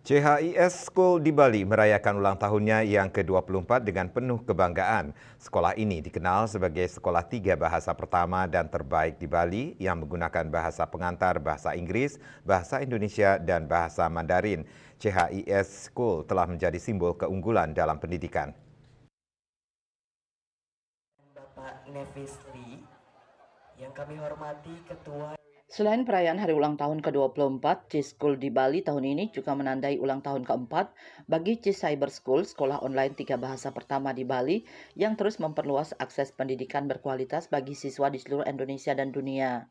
CHIS School di Bali merayakan ulang tahunnya yang ke-24 dengan penuh kebanggaan. Sekolah ini dikenal sebagai sekolah 3 bahasa pertama dan terbaik di Bali yang menggunakan bahasa pengantar bahasa Inggris, bahasa Indonesia, dan bahasa Mandarin. CHIS School telah menjadi simbol keunggulan dalam pendidikan. Bapak Nevis Lee, yang kami hormati Ketua. Selain perayaan hari ulang tahun ke-24, CIS School di Bali tahun ini juga menandai ulang tahun keempat bagi CIS Cyber School, sekolah online 3 bahasa pertama di Bali yang terus memperluas akses pendidikan berkualitas bagi siswa di seluruh Indonesia dan dunia.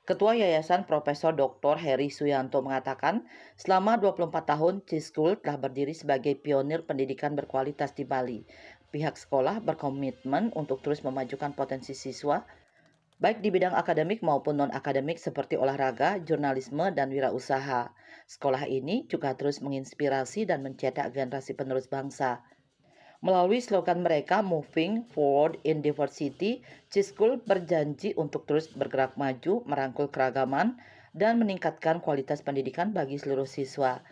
Ketua Yayasan Profesor Dr. Heri Suyanto mengatakan, selama 24 tahun CIS School telah berdiri sebagai pionir pendidikan berkualitas di Bali. Pihak sekolah berkomitmen untuk terus memajukan potensi siswa baik di bidang akademik maupun non-akademik seperti olahraga, jurnalisme, dan wirausaha. Sekolah ini juga terus menginspirasi dan mencetak generasi penerus bangsa. Melalui slogan mereka Moving Forward in Diversity, CIS School berjanji untuk terus bergerak maju, merangkul keragaman, dan meningkatkan kualitas pendidikan bagi seluruh siswa.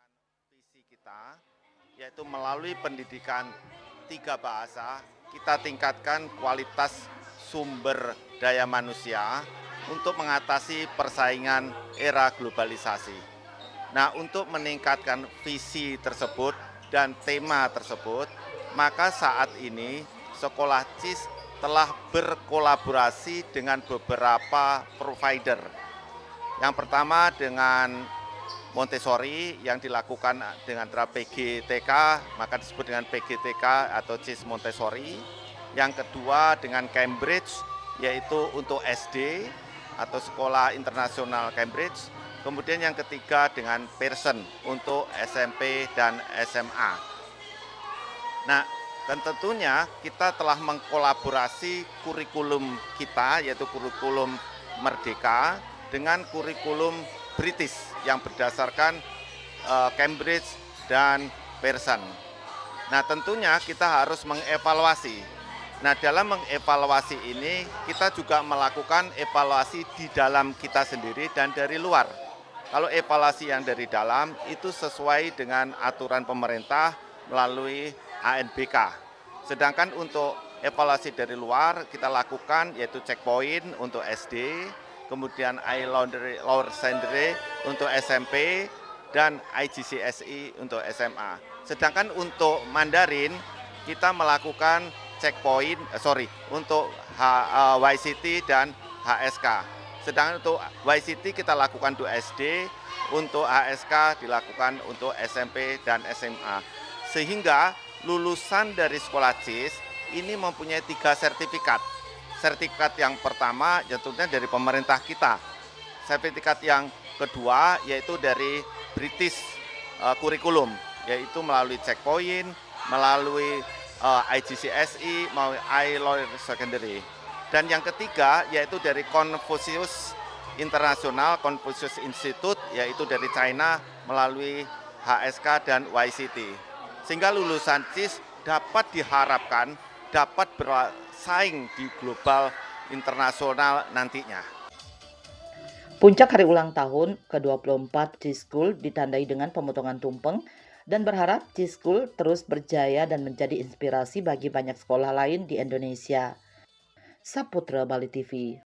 Dengan visi kita, yaitu melalui pendidikan 3 bahasa, kita tingkatkan kualitas sumber daya manusia untuk mengatasi persaingan era globalisasi. Nah, untuk meningkatkan visi tersebut dan tema tersebut, maka saat ini Sekolah CIS telah berkolaborasi dengan beberapa provider. Yang pertama dengan Montessori yang dilakukan dengan PGTK, maka disebut dengan PGTK atau CIS Montessori. Yang kedua dengan Cambridge, yaitu untuk SD atau Sekolah Internasional Cambridge. Kemudian yang ketiga dengan Pearson untuk SMP dan SMA. Nah, dan tentunya kita telah mengkolaborasi kurikulum kita, yaitu kurikulum Merdeka, dengan kurikulum British yang berdasarkan Cambridge dan Pearson. Nah, tentunya kita harus mengevaluasi. Nah, dalam mengevaluasi ini kita juga melakukan evaluasi di dalam kita sendiri dan dari luar. Kalau evaluasi yang dari dalam itu sesuai dengan aturan pemerintah melalui ANBK. Sedangkan untuk evaluasi dari luar kita lakukan yaitu checkpoint untuk SD, kemudian Lower Secondary untuk SMP, dan IGCSE untuk SMA. Sedangkan untuk Mandarin, kita melakukan checkpoint, untuk YCT dan HSK. Sedangkan untuk YCT kita lakukan untuk SD, untuk HSK dilakukan untuk SMP dan SMA. Sehingga lulusan dari sekolah CIS ini mempunyai 3 sertifikat. Sertifikat yang pertama tentunya dari pemerintah kita. Sertifikat yang kedua yaitu dari British Curriculum, yaitu melalui checkpoint, melalui IGCSE, melalui Lower Secondary. Dan yang ketiga yaitu dari Confucius International Confucius Institute, yaitu dari China melalui HSK dan YCT. Sehingga lulusan CIS dapat diharapkan dapat bersaing di global internasional nantinya. Puncak hari ulang tahun ke-24 CIS School ditandai dengan pemotongan tumpeng dan berharap CIS School terus berjaya dan menjadi inspirasi bagi banyak sekolah lain di Indonesia. Saputra Bali TV.